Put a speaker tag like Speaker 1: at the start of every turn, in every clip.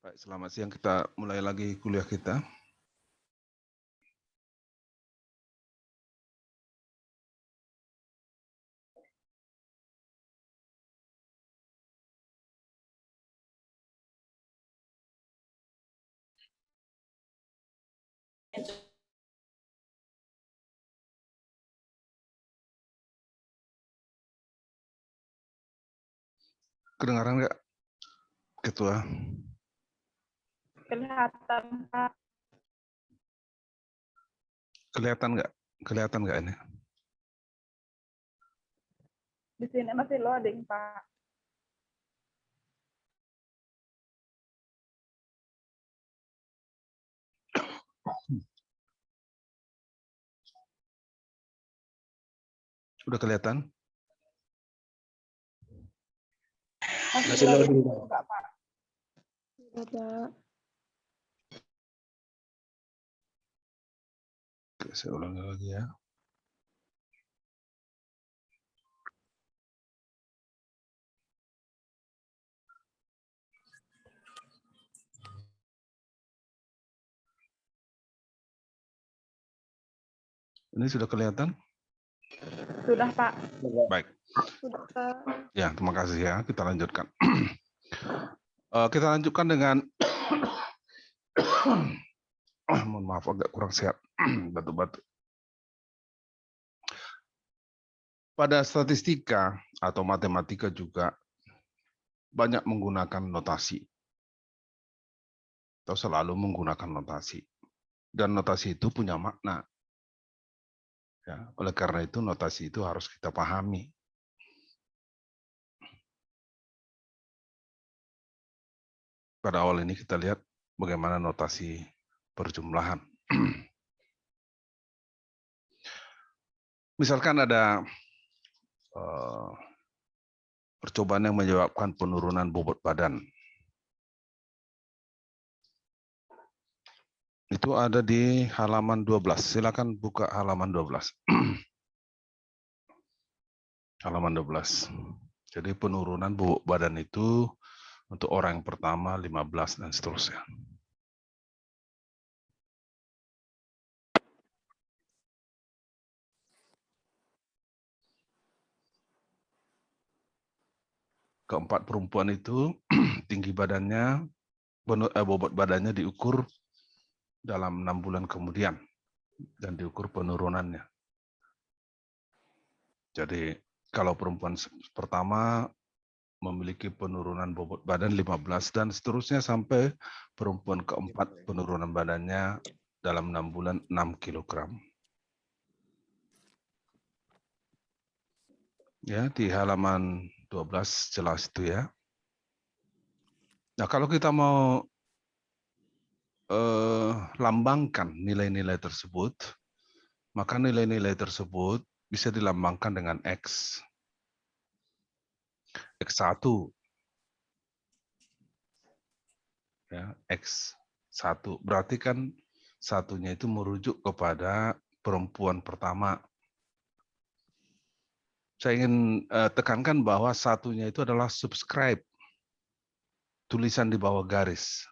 Speaker 1: Baik, selamat siang. Kita mulai lagi kuliah kita. Kedengaran nggak, Ketua?
Speaker 2: Kelihatan, Pak.
Speaker 1: Kelihatan nggak? Kelihatan nggak ini?
Speaker 2: Di sini masih loading, Pak.
Speaker 1: Udah kelihatan?
Speaker 2: Masih loading juga, Pak.
Speaker 1: Oke, saya ulangi lagi ya. Ini sudah kelihatan?
Speaker 2: Sudah, Pak.
Speaker 1: Baik.
Speaker 2: Sudah, Pak.
Speaker 1: Ya, terima kasih ya. Kita lanjutkan. Kita lanjutkan dengan mohon maaf agak kurang sehat, batuk-batuk. Pada statistika atau matematika juga banyak menggunakan notasi atau selalu menggunakan notasi. Dan notasi itu punya makna. Ya, oleh karena itu notasi itu harus kita pahami. Pada awal ini kita lihat bagaimana notasi perjumlahan. Misalkan ada percobaan yang menyebabkan penurunan bobot badan. Itu ada di halaman 12. Silakan buka halaman 12. Halaman 12. Jadi penurunan bobot badan itu untuk orang yang pertama 15 dan seterusnya. Keempat perempuan itu tinggi badannya, bobot badannya diukur dalam 6 bulan kemudian dan diukur penurunannya. Jadi kalau perempuan pertama memiliki penurunan bobot badan 15 dan seterusnya sampai perempuan keempat penurunan badannya dalam 6 bulan 6 kg. Ya, di halaman 12 jelas itu ya. Nah, kalau kita mau lambangkan nilai-nilai tersebut, maka nilai-nilai tersebut bisa dilambangkan dengan X. X1. Ya, X1. Berarti kan satunya itu merujuk kepada perempuan pertama. Saya ingin tekankan bahwa satunya itu adalah subscribe. Tulisan di bawah garis.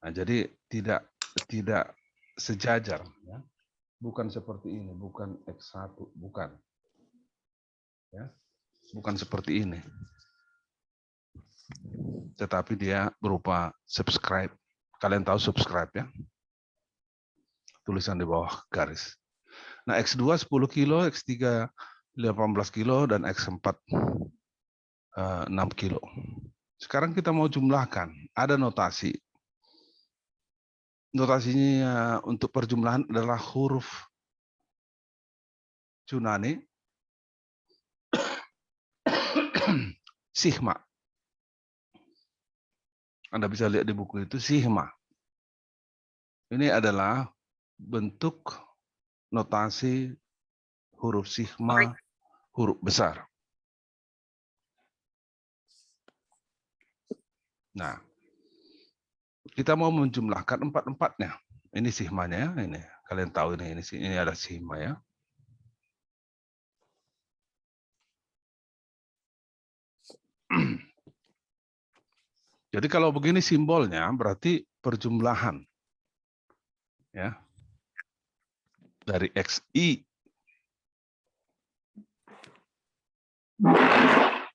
Speaker 1: Nah, jadi tidak sejajar. Ya. Bukan seperti ini, bukan X1, bukan. Ya. Bukan seperti ini. Tetapi dia berupa subscribe. Kalian tahu subscribe ya? Tulisan di bawah garis. Nah, X2 10 kilo, X3 18 kilo, dan X4 6 kilo. Sekarang kita mau jumlahkan. Ada notasi. Notasinya untuk perjumlahan adalah huruf Yunani, sigma. Anda bisa lihat di buku itu sigma. Ini adalah bentuk notasi huruf sigma, huruf besar. Nah, kita mau menjumlahkan empat-empatnya. Ini sigmanya, ini kalian tahu ini ada sigma ya. Jadi kalau begini simbolnya berarti perjumlahan. Ya. Dari XI.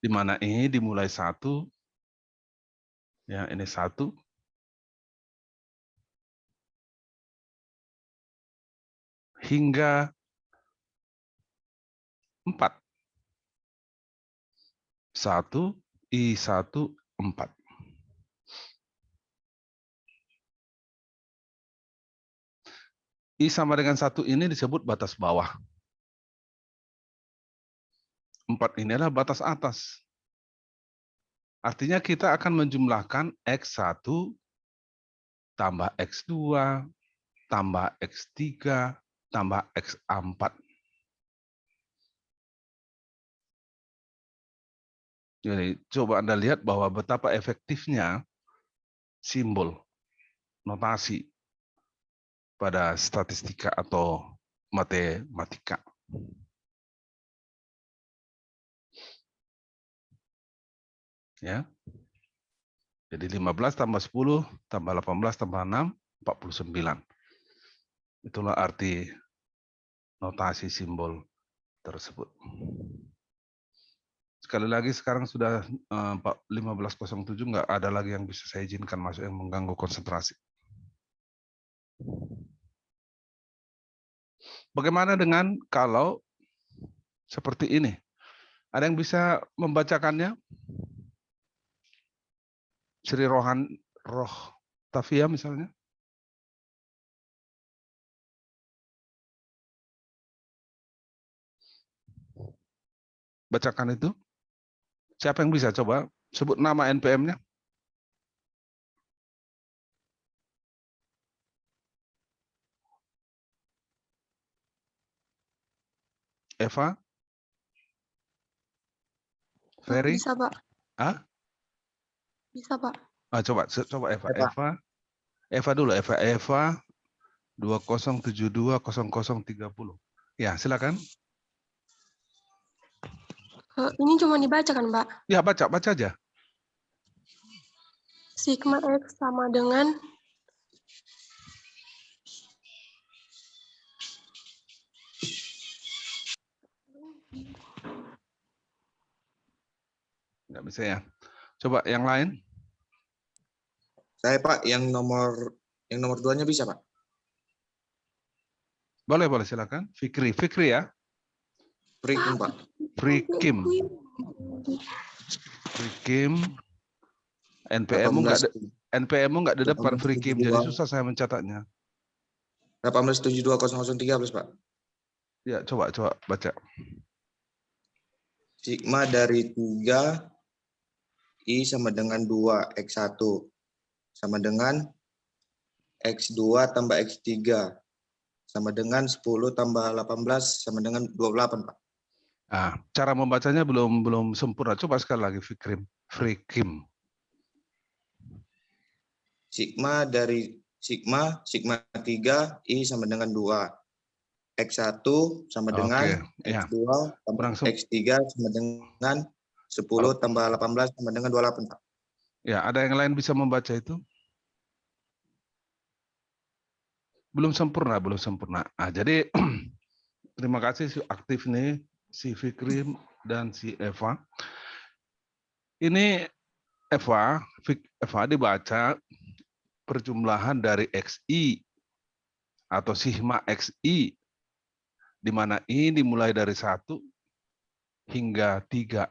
Speaker 1: Di mana I dimulai 1. Ya, ini 1. Hingga 4. 1, I1, 4. I sama dengan 1 ini disebut batas bawah. 4 ini adalah batas atas. Artinya kita akan menjumlahkan X1 tambah X2 tambah X3 tambah X4. Jadi coba Anda lihat bahwa betapa efektifnya simbol notasi pada statistika atau matematika. Ya. Jadi 15 tambah 10 tambah 18 tambah 6, 49. Itulah arti notasi simbol tersebut. Sekali lagi sekarang sudah 15.07, nggak ada lagi yang bisa saya izinkan masuk yang mengganggu konsentrasi. Bagaimana dengan kalau seperti ini? Ada yang bisa membacakannya? Sri Roh Tafia misalnya? Bacakan itu. Siapa yang bisa coba sebut nama NPM-nya? Eva? Ferry?
Speaker 3: Bisa, Pak.
Speaker 1: Ah?
Speaker 3: Bisa, Pak.
Speaker 1: Coba Eva. Eva dulu. Eva 20720030. Ya, silakan.
Speaker 3: Ini cuma dibacakan, Pak.
Speaker 1: Ya, baca aja.
Speaker 3: Sigma X sama dengan
Speaker 1: Nggak bisa ya. Coba yang lain.
Speaker 4: Saya Pak, yang nomor 2-nya bisa Pak?
Speaker 1: Boleh silakan. Fikri ya.
Speaker 4: Frikim Pak.
Speaker 1: Frikim. NPM-mu nggak di depan Frikim, jadi susah saya mencatatnya.
Speaker 4: 18720013 Pak.
Speaker 1: Ya, coba baca.
Speaker 4: Sigma dari 3 I sama dengan 2 X1 sama dengan X2 tambah X3 sama dengan 10 tambah 18 sama dengan 28 Pak.
Speaker 1: Nah, cara membacanya belum sempurna. Coba sekali lagi Frikim.
Speaker 4: Sigma dari Sigma 3 I sama dengan 2. X1 sama dengan X2 tambah X3 sama dengan 10 tambah 18 sama dengan 28 Pak.
Speaker 1: Ya, ada yang lain bisa membaca itu? Belum sempurna. Nah, jadi terima kasih aktif nih si Fikri dan si Eva. Ini Eva dibaca perjumlahan dari XI atau sigma XI, di mana I dimulai dari 1 hingga 3.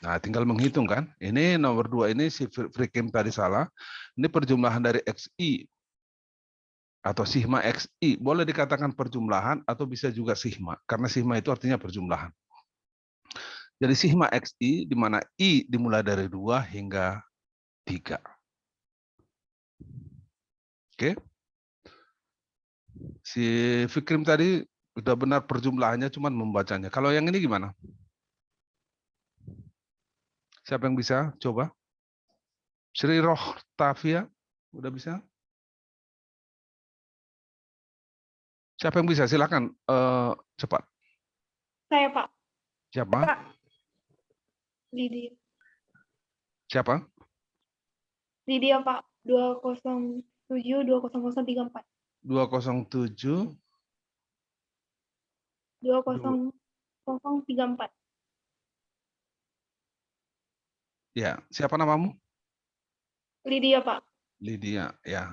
Speaker 1: Nah, tinggal menghitung kan. Ini nomor 2 ini si Frikim tadi salah. Ini perjumlahan dari XI atau sigma XI. Boleh dikatakan perjumlahan atau bisa juga sigma. Karena sigma itu artinya perjumlahan. Jadi sigma XI di mana I dimulai dari 2 hingga 3. Oke. Si Fikrim tadi udah benar perjumlahannya, cuman membacanya. Kalau yang ini gimana? Siapa yang bisa? Coba. Sri Roh Tafia, udah bisa? Siapa yang bisa? Silakan cepat.
Speaker 2: Saya, Pak.
Speaker 1: Siapa?
Speaker 2: Pak. Lydia.
Speaker 1: Siapa?
Speaker 2: Lydia Pak. 207 20034.
Speaker 1: 207
Speaker 2: 20034.
Speaker 1: ya. Siapa namamu?
Speaker 2: Lydia Pak.
Speaker 1: Lydia, ya.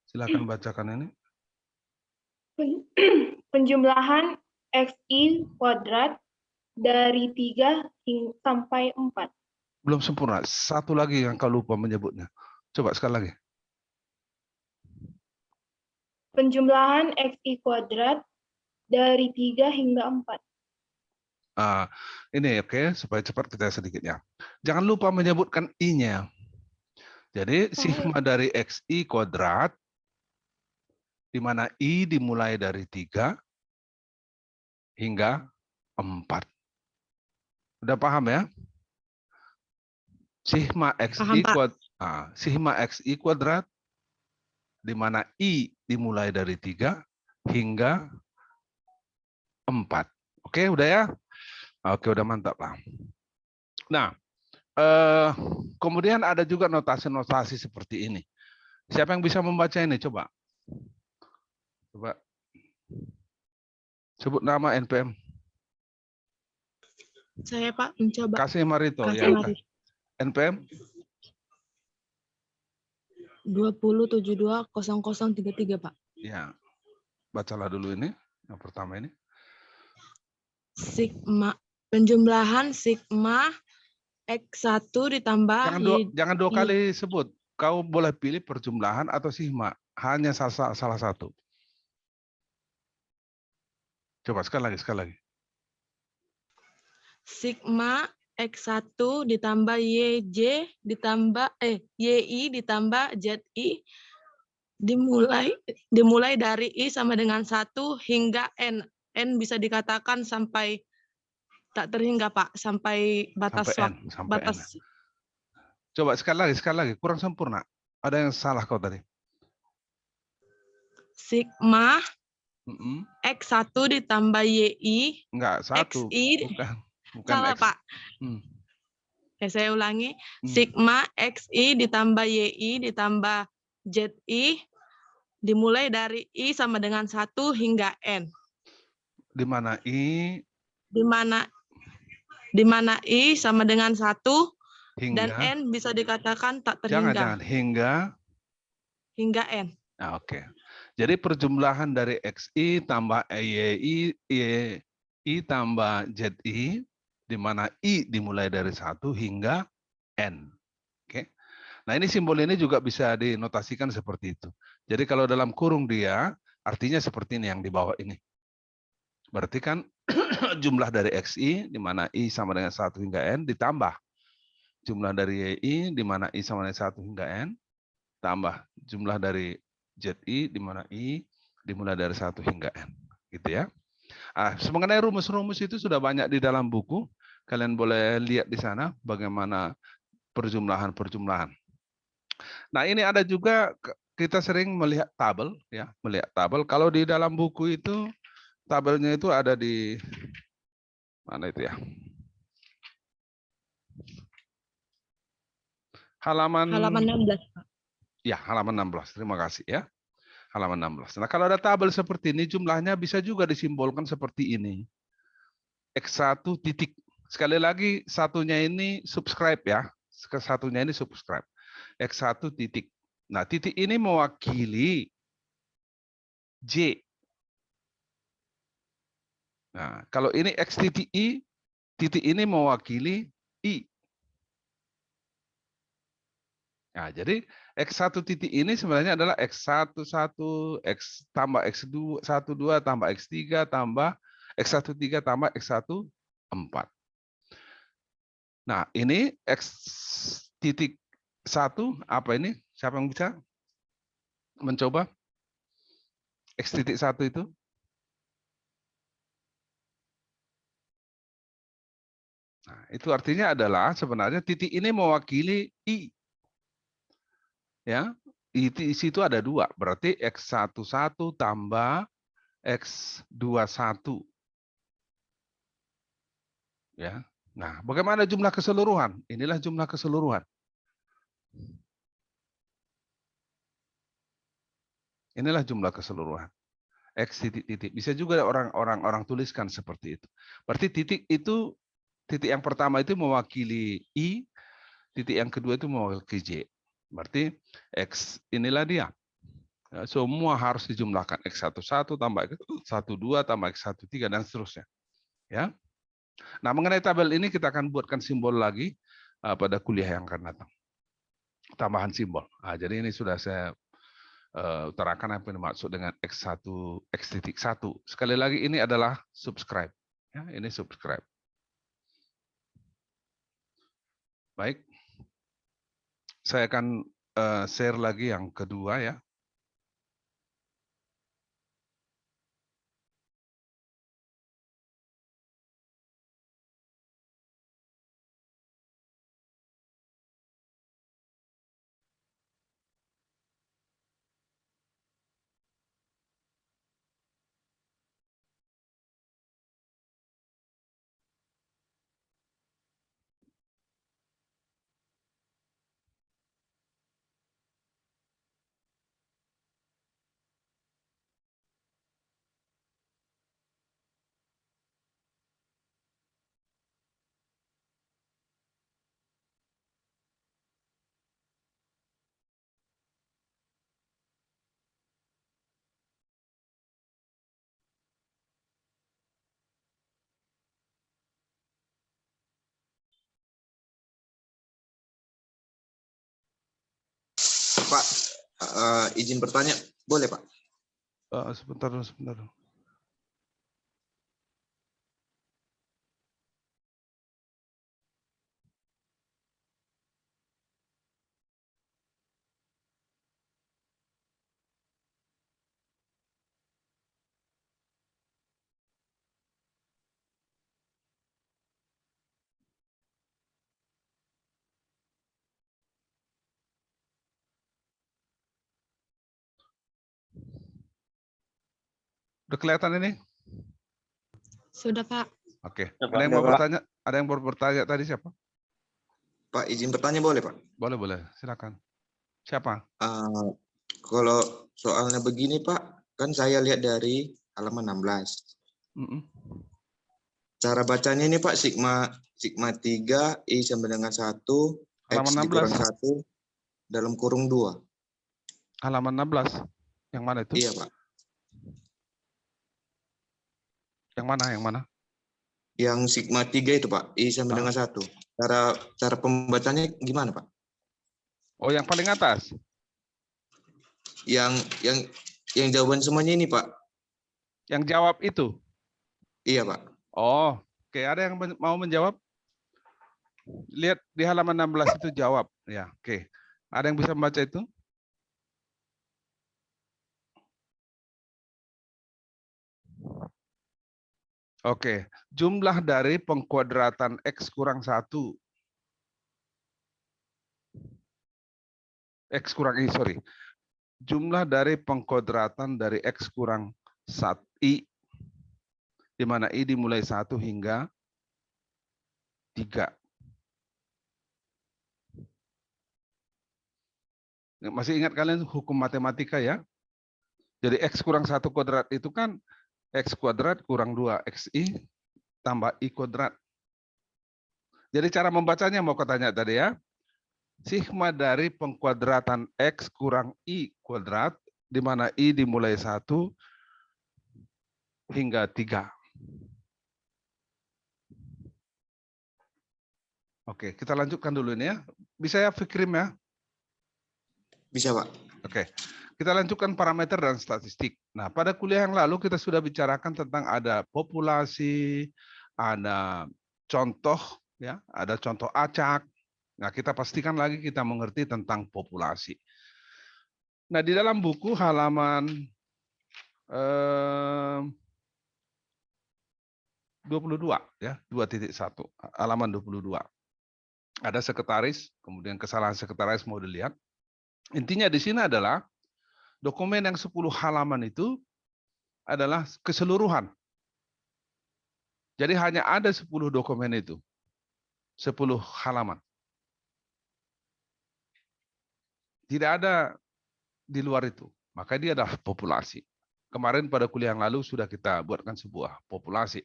Speaker 1: Silakan bacakan ini.
Speaker 2: Penjumlahan XI kuadrat dari 3 sampai 4.
Speaker 1: Belum sempurna. Satu lagi yang kau lupa menyebutnya. Coba sekali lagi.
Speaker 2: Penjumlahan XI kuadrat dari 3 hingga 4.
Speaker 1: Ini oke, supaya cepat kita sedikitnya. Jangan lupa menyebutkan I-nya. Jadi sigma dari XI kuadrat, di mana I dimulai dari 3 hingga 4. Udah paham ya? Sigma XI kuadrat, sigma XI kuadrat, di mana I dimulai dari 3 hingga 4. Oke, udah ya? Oke, udah mantap lah. Nah, kemudian ada juga notasi-notasi seperti ini. Siapa yang bisa membaca ini? Coba. Coba. Sebut nama NPM.
Speaker 3: Saya Pak mencoba.
Speaker 1: Kasih Marito.
Speaker 3: Kasih
Speaker 1: Ya.
Speaker 3: Mari.
Speaker 1: NPM
Speaker 3: 20720033 Pak.
Speaker 1: ya. Bacalah dulu ini. Yang pertama ini.
Speaker 3: Sigma penjumlahan sigma X1 ditambah
Speaker 1: Jangan dua kali sebut. Kau boleh pilih perjumlahan atau sigma. Hanya salah satu. Coba sekali lagi.
Speaker 3: sigma X1 ditambah YJ ditambah YI ditambah ZI dimulai dari I sama dengan 1 hingga N. N bisa dikatakan sampai tak terhingga Pak, sampai batas waktu.
Speaker 1: Sampai N. Coba sekali lagi, kurang sempurna. Ada yang salah kau tadi.
Speaker 3: Sigma X1 ditambah YI.
Speaker 1: Enggak, 1.
Speaker 3: XI.
Speaker 1: Bukan
Speaker 3: Salah,
Speaker 1: X.
Speaker 3: Pak. Ya, saya ulangi. Sigma XI ditambah YI ditambah ZI dimulai dari I sama dengan 1 hingga N.
Speaker 1: Di mana I?
Speaker 3: Di mana I sama dengan 1
Speaker 1: hingga,
Speaker 3: dan N bisa dikatakan tak terhingga.
Speaker 1: Jangan
Speaker 3: hingga N.
Speaker 1: Nah, oke. Jadi perjumlahan dari XI tambah YI tambah ZI, di mana I dimulai dari 1 hingga N. Oke. Nah, ini simbol ini juga bisa dinotasikan seperti itu. Jadi kalau dalam kurung dia, artinya seperti ini yang di bawah ini. Berarti kan jumlah dari XI, di mana I sama dengan 1 hingga N, ditambah jumlah dari YI, di mana I sama dengan 1 hingga N, tambah jumlah dari ZI, di mana I dimulai dari 1 hingga N. Gitu ya. Mengenai rumus-rumus itu sudah banyak di dalam buku. Kalian boleh lihat di sana bagaimana perjumlahan-perjumlahan. Nah, ini ada juga kita sering melihat tabel, ya, melihat tabel. Kalau di dalam buku itu tabelnya itu ada di mana itu ya? Halaman
Speaker 3: 16, Pak.
Speaker 1: Ya, halaman 16. Terima kasih ya. Halaman 16. Nah, kalau ada tabel seperti ini, jumlahnya bisa juga disimbolkan seperti ini. X1 titik. Sekali lagi, satunya ini subscribe ya. Satunya ini subscribe. X1 titik. Nah, titik ini mewakili J. Nah, kalau ini X titik I, titik ini mewakili I. Nah, jadi X1 titik ini sebenarnya adalah X11, X tambah X12 tambah X3 tambah X13 tambah X14. Nah, ini X titik 1 apa ini? Siapa yang bisa mencoba? X titik 1 itu? Nah, itu artinya adalah sebenarnya titik ini mewakili I. Ya, di situ ada 2, berarti X11 tambah X21. Ya. Nah, bagaimana jumlah keseluruhan? Inilah jumlah keseluruhan. Inilah jumlah keseluruhan. X titik-titik. Bisa juga orang tuliskan seperti itu. Berarti titik itu, titik yang pertama itu mewakili I, titik yang kedua itu mewakili J. Berarti X inilah dia. Ya, semua harus dijumlahkan. X11 tambah X12 tambah X13 dan seterusnya. Ya. Nah, mengenai tabel ini kita akan buatkan simbol lagi pada kuliah yang akan datang. Tambahan simbol. Nah, jadi ini sudah saya utarakan apa yang dimaksud dengan X1, X.1. Sekali lagi ini adalah subscribe. Ya, ini subscribe. Baik. Saya akan share lagi yang kedua ya.
Speaker 4: Pak, izin bertanya, boleh Pak?
Speaker 1: Sebentar. Udah kelihatan ini?
Speaker 3: Sudah, Pak.
Speaker 1: Oke.
Speaker 4: Ya, Pak.
Speaker 1: Ada yang mau
Speaker 4: Ya, Pak.
Speaker 1: bertanya? Ada yang mau bertanya tadi siapa?
Speaker 4: Pak, izin bertanya boleh Pak?
Speaker 1: Boleh. Silakan. Siapa?
Speaker 4: Kalau soalnya begini Pak, kan saya lihat dari halaman 16. Cara bacanya ini Pak, sigma 3, I sama dengan 1, X
Speaker 1: Halaman
Speaker 4: dikurang
Speaker 1: 16.
Speaker 4: 1, dalam kurung 2.
Speaker 1: Halaman 16. Yang mana itu?
Speaker 4: Iya Pak.
Speaker 1: Yang mana?
Speaker 4: Yang sigma 3 itu Pak, I sama dengan 1. Cara pembacanya gimana Pak?
Speaker 1: Oh, yang paling atas.
Speaker 4: Yang jawaban semuanya ini Pak.
Speaker 1: Yang jawab itu.
Speaker 4: Iya Pak.
Speaker 1: Oh, oke. Ada yang mau menjawab? Lihat di halaman 16 itu jawab. Ya, oke. Ada yang bisa membaca itu? Oke. Jumlah dari pengkuadratan X kurang 1. X kurang I, sorry. Jumlah dari pengkuadratan dari X kurang 1 I, di mana I dimulai 1 hingga 3. Masih ingat kalian hukum matematika ya? Jadi X kurang 1 kuadrat itu kan X kuadrat kurang 2 XI tambah I kuadrat. Jadi cara membacanya mau katanya tadi ya. Sigma dari pengkuadratan X kurang I kuadrat, di mana I dimulai 1 hingga 3. Oke, kita lanjutkan dulu ini ya. Bisa ya Fikrim ya?
Speaker 4: Bisa Pak.
Speaker 1: Oke, kita lanjutkan parameter dan statistik. Nah, pada kuliah yang lalu kita sudah bicarakan tentang ada populasi, ada contoh, ya, ada contoh acak. Nah, kita pastikan lagi kita mengerti tentang populasi. Nah, di dalam buku halaman 22, ya, 2.1, halaman 22. Ada sekretaris, kemudian kesalahan sekretaris mau dilihat. Intinya di sini adalah dokumen yang 10 halaman itu adalah keseluruhan. Jadi hanya ada 10 dokumen itu. 10 halaman. Tidak ada di luar itu. Maka dia adalah populasi. Kemarin pada kuliah yang lalu sudah kita buatkan sebuah populasi.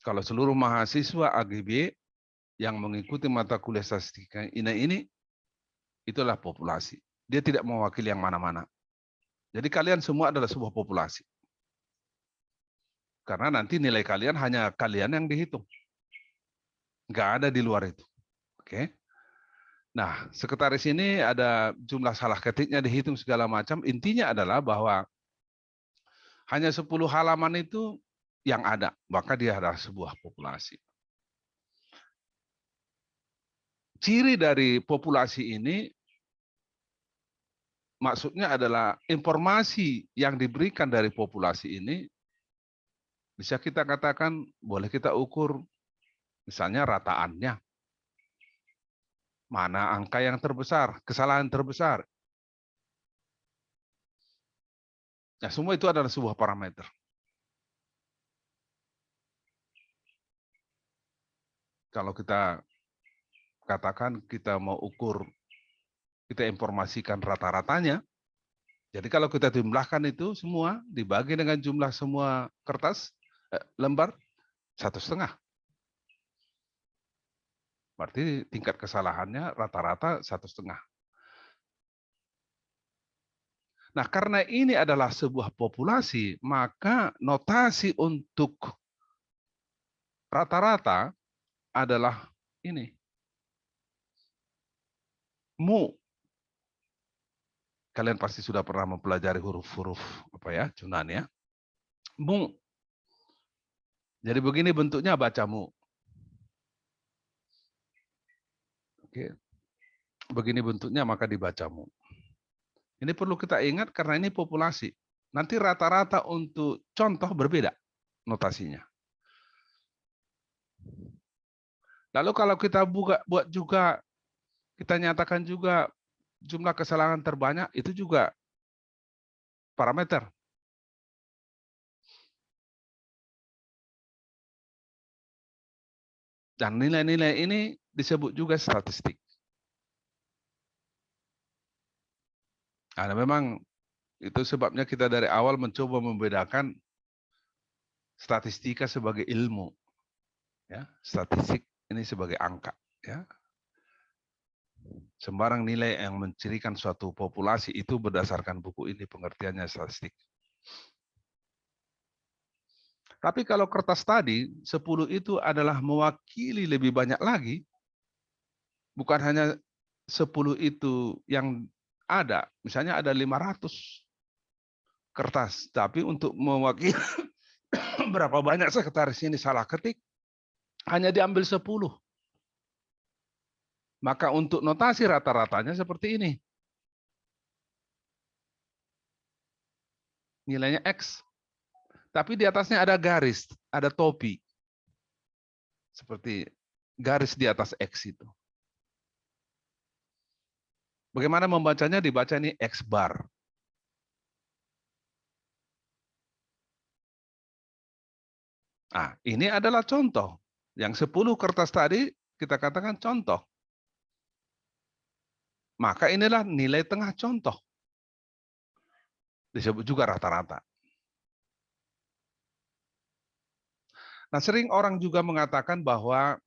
Speaker 1: Kalau seluruh mahasiswa AGB yang mengikuti mata kuliah statistika ini itulah populasi. Dia tidak mewakili yang mana-mana. Jadi kalian semua adalah sebuah populasi. Karena nanti nilai kalian hanya kalian yang dihitung. Nggak ada di luar itu. Oke. Nah, sekretaris ini ada jumlah salah ketiknya dihitung segala macam. Intinya adalah bahwa hanya 10 halaman itu yang ada. Maka dia adalah sebuah populasi. Ciri dari populasi ini maksudnya adalah informasi yang diberikan dari populasi ini bisa kita katakan, boleh kita ukur misalnya rataannya. Mana angka yang terbesar, kesalahan terbesar. Nah, semua itu adalah sebuah parameter. Kalau kita katakan kita mau ukur, kita informasikan rata-ratanya. Jadi kalau kita jumlahkan itu semua, dibagi dengan jumlah semua kertas, lembar, 1,5. Berarti tingkat kesalahannya rata-rata 1,5. Nah, karena ini adalah sebuah populasi, maka notasi untuk rata-rata adalah ini. Mu. Kalian pasti sudah pernah mempelajari huruf-huruf apa ya, Yunan ya. Mu. Jadi begini bentuknya, baca mu. Oke. Begini bentuknya maka dibaca mu. Ini perlu kita ingat karena ini populasi. Nanti rata-rata untuk contoh berbeda notasinya. Lalu kalau kita buat juga, kita nyatakan juga jumlah kesalahan terbanyak, itu juga parameter. Dan nilai-nilai ini disebut juga statistik. Nah, memang itu sebabnya kita dari awal mencoba membedakan statistika sebagai ilmu. Ya, statistik ini sebagai angka. Ya. Sembarang nilai yang mencirikan suatu populasi itu berdasarkan buku ini pengertiannya statistik. Tapi kalau kertas tadi, 10 itu adalah mewakili lebih banyak lagi. Bukan hanya 10 itu yang ada. Misalnya ada 500 kertas. Tapi untuk mewakili berapa banyak sekretaris ini salah ketik, hanya diambil 10. Maka untuk notasi rata-ratanya seperti ini. Nilainya X. Tapi di atasnya ada garis, ada topi. Seperti garis di atas X itu. Bagaimana membacanya? Dibaca ini X bar. Nah, ini adalah contoh. Yang 10 kertas tadi kita katakan contoh. Maka inilah nilai tengah contoh. Disebut juga rata-rata. Nah, sering orang juga mengatakan bahwa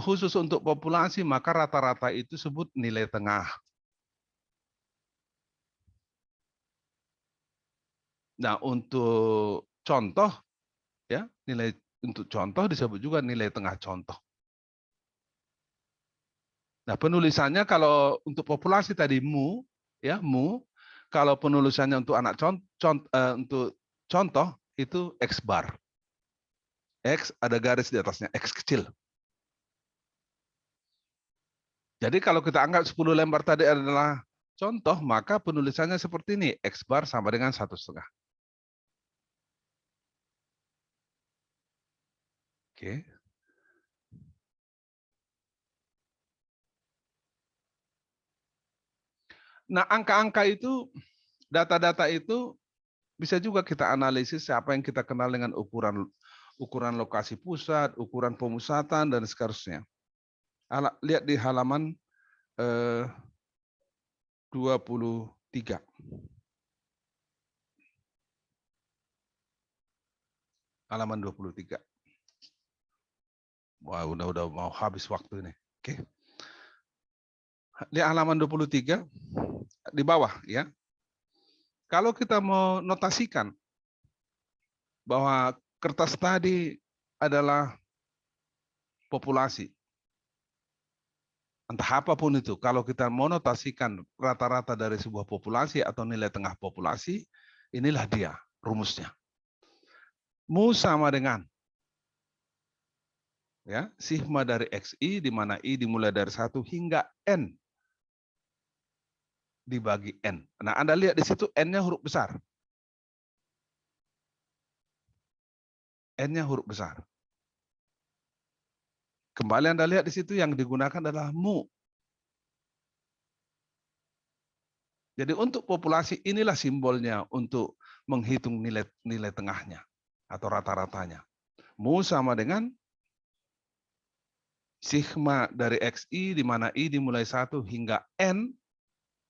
Speaker 1: khusus untuk populasi, maka rata-rata itu sebut nilai tengah. Nah, untuk contoh, ya nilai untuk contoh disebut juga nilai tengah contoh. Nah, penulisannya kalau untuk populasi tadi mu, ya mu. Kalau penulisannya untuk anak untuk contoh itu X bar. X ada garis di atasnya, X kecil. Jadi kalau kita anggap 10 lembar tadi adalah contoh, maka penulisannya seperti ini, X bar sama dengan 1,5. Oke. Nah, angka-angka itu, data-data itu bisa juga kita analisis apa yang kita kenal dengan ukuran ukuran lokasi pusat, ukuran pemusatan, dan seterusnya. Lihat di halaman 23. Halaman 23. Wah, udah mau habis waktu ini. Oke. Di halaman 23 di bawah ya. Kalau kita mau notasikan bahwa kertas tadi adalah populasi, entah apapun itu, kalau kita mau notasikan rata-rata dari sebuah populasi atau nilai tengah populasi, inilah dia rumusnya. Mu sama dengan ya, sigma dari XI, di mana I dimulai dari 1 hingga N dibagi N. Nah, Anda lihat di situ N-nya huruf besar. N-nya huruf besar. Kembali Anda lihat di situ yang digunakan adalah mu. Jadi untuk populasi inilah simbolnya untuk menghitung nilai tengahnya atau rata-ratanya. Mu sama dengan sigma dari XI, di mana I dimulai 1 hingga N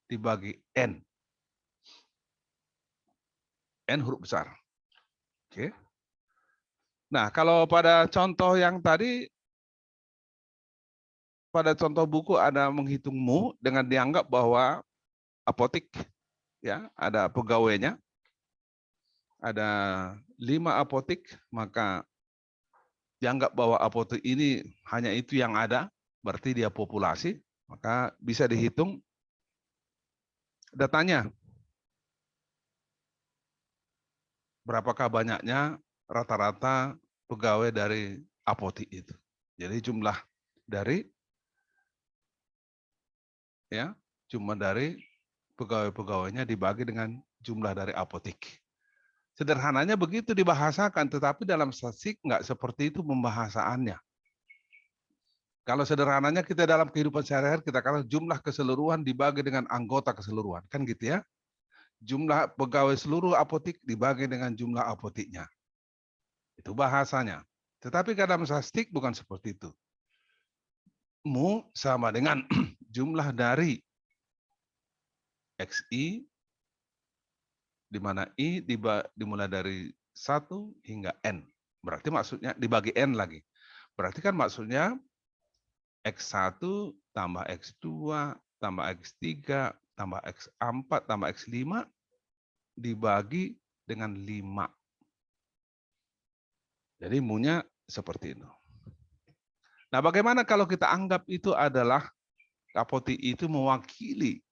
Speaker 1: dibagi N. N huruf besar. Oke. Nah, kalau pada contoh yang tadi, pada contoh buku ada menghitung mu dengan dianggap bahwa apotik, ya, ada pegawainya, ada 5 apotik, maka dianggap bahwa apotik ini hanya itu yang ada, berarti dia populasi, maka bisa dihitung datanya. Berapakah banyaknya rata-rata pegawai dari apotik itu. Jadi jumlah dari ya, cuma dari pegawai-pegawainya dibagi dengan jumlah dari apotik. Sederhananya begitu dibahasakan, tetapi dalam statistik nggak seperti itu pembahasaannya. Kalau sederhananya kita dalam kehidupan sehari-hari kita katakan jumlah keseluruhan dibagi dengan anggota keseluruhan, kan gitu ya. Jumlah pegawai seluruh apotik dibagi dengan jumlah apotiknya. Itu bahasanya. Tetapi dalam statistik bukan seperti itu. Mu sama dengan jumlah dari XI, di mana I dimulai dari 1 hingga N. Berarti maksudnya dibagi N lagi. Berarti kan maksudnya X1 tambah X2 tambah X3 tambah X4 tambah X5 dibagi dengan 5. Jadi mu-nya seperti itu. Nah, bagaimana kalau kita anggap itu adalah apotik itu mewakili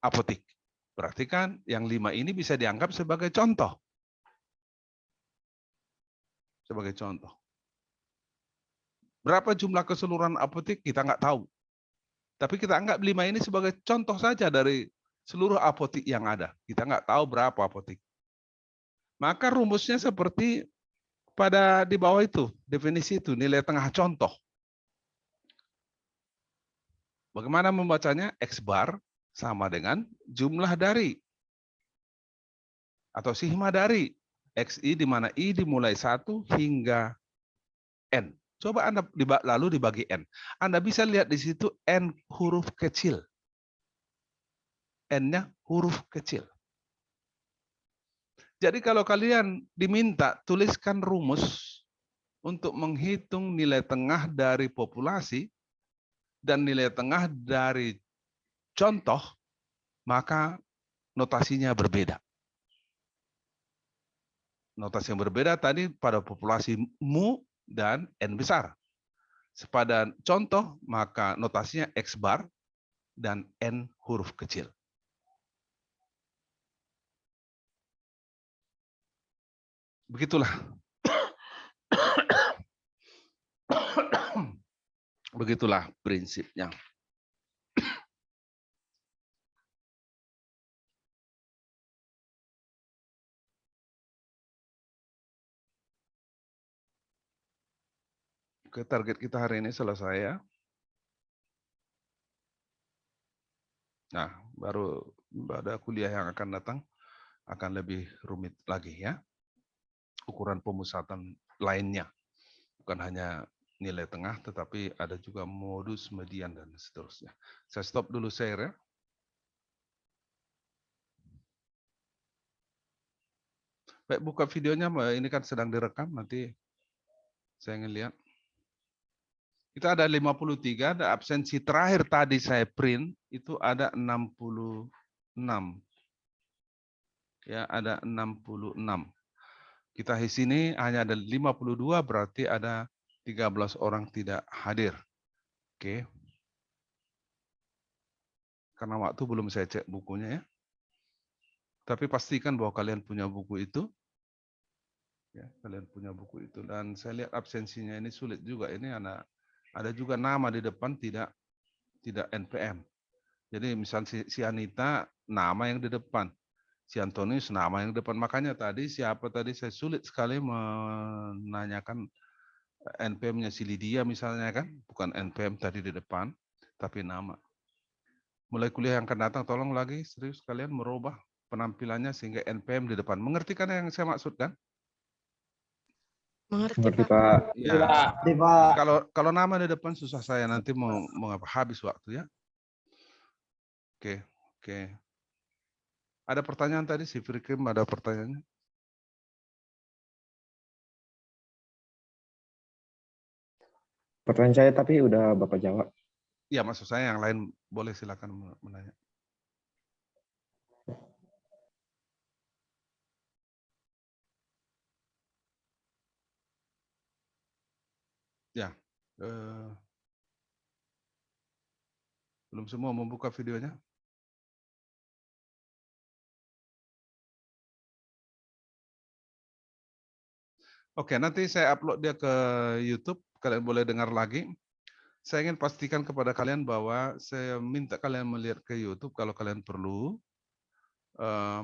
Speaker 1: apotik? Berarti kan yang 5 ini bisa dianggap sebagai contoh. Sebagai contoh. Berapa jumlah keseluruhan apotik kita nggak tahu. Tapi kita anggap 5 ini sebagai contoh saja dari seluruh apotik yang ada. Kita nggak tahu berapa apotik. Maka rumusnya seperti pada di bawah itu, definisi itu, nilai tengah contoh. Bagaimana membacanya? X bar sama dengan jumlah dari atau sigma dari XI, di mana I dimulai 1 hingga N. Coba Anda lalu dibagi N. Anda bisa lihat di situ N huruf kecil. N-nya huruf kecil. Jadi kalau kalian diminta tuliskan rumus untuk menghitung nilai tengah dari populasi dan nilai tengah dari contoh, maka notasinya berbeda. Notasi yang berbeda tadi pada populasi mu dan N besar. Pada contoh, maka notasinya X bar dan N huruf kecil. Begitulah. Begitulah prinsipnya. Oke, target kita hari ini selesai ya. Nah, baru pada kuliah yang akan datang akan lebih rumit lagi ya. ukuran pemusatan lainnya. Bukan hanya nilai tengah, tetapi ada juga modus, median, dan seterusnya. Saya stop dulu share ya. Baik, buka videonya, ini kan sedang direkam, nanti saya ingin lihat. Kita ada 53, ada absensi terakhir tadi saya print, itu ada 66. Ya, ada 66. Kita di sini hanya ada 52, berarti ada 13 orang tidak hadir. Oke. Karena waktu belum saya cek bukunya ya. Tapi pastikan bahwa kalian punya buku itu. Ya, kalian punya buku itu. Dan saya lihat absensinya ini sulit juga. Ini ada juga nama di depan tidak NPM. Jadi misalnya si Anita nama yang di depan. Si Antonius nama yang di depan. Makanya tadi siapa tadi saya sulit sekali menanyakan NPM-nya si Lydia misalnya kan. Bukan NPM tadi di depan, tapi nama. Mulai kuliah yang akan datang, tolong lagi serius kalian merubah penampilannya sehingga NPM di depan. Mengerti kan yang saya maksudkan?
Speaker 3: Mengerti, Pak.
Speaker 5: Pak.
Speaker 1: Ya. Kalau nama di depan susah saya nanti mau habis waktu ya. Oke. Ada pertanyaan tadi si Frikim ada pertanyaannya?
Speaker 5: Pertanyaan saya tapi udah Bapak jawab.
Speaker 1: Iya, maksud saya yang lain boleh silakan menanya. Ya, belum semua membuka videonya. Oke, nanti saya upload dia ke YouTube. Kalian boleh dengar lagi. Saya ingin pastikan kepada kalian bahwa saya minta kalian melihat ke YouTube kalau kalian perlu.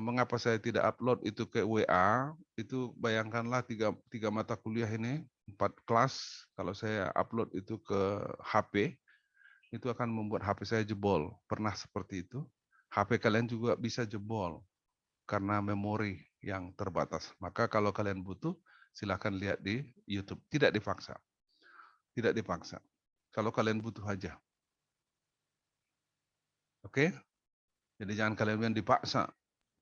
Speaker 1: Mengapa saya tidak upload itu ke WA? Itu bayangkanlah tiga mata kuliah ini, 4 kelas. Kalau saya upload itu ke HP, itu akan membuat HP saya jebol. Pernah seperti itu. HP kalian juga bisa jebol karena memori yang terbatas. Maka kalau kalian butuh, silakan lihat di YouTube. Tidak dipaksa. Tidak dipaksa. Kalau kalian butuh aja. Oke? Jadi jangan kalian dipaksa.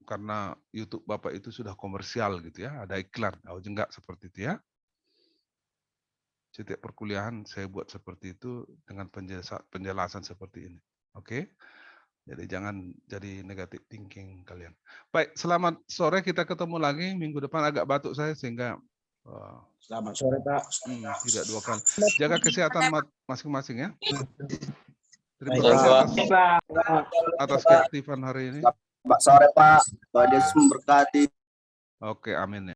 Speaker 1: Karena YouTube Bapak itu sudah komersial gitu ya. Ada iklan. Oh, enggak seperti itu ya. Setiap perkuliahan saya buat seperti itu dengan penjelasan seperti ini. Oke? Jadi jangan jadi negative thinking kalian. Baik, selamat sore. Kita ketemu lagi minggu depan. Agak batuk saya sehingga
Speaker 5: Selamat sore, Pak.
Speaker 1: tidak 2 kali. Jaga kesehatan masing-masing ya. Terima
Speaker 5: Baik,
Speaker 1: kasih
Speaker 5: Pak.
Speaker 1: atas keaktifan hari ini.
Speaker 6: Selamat sore Pak, Tuhan Yesus memberkati.
Speaker 1: Oke, amin ya.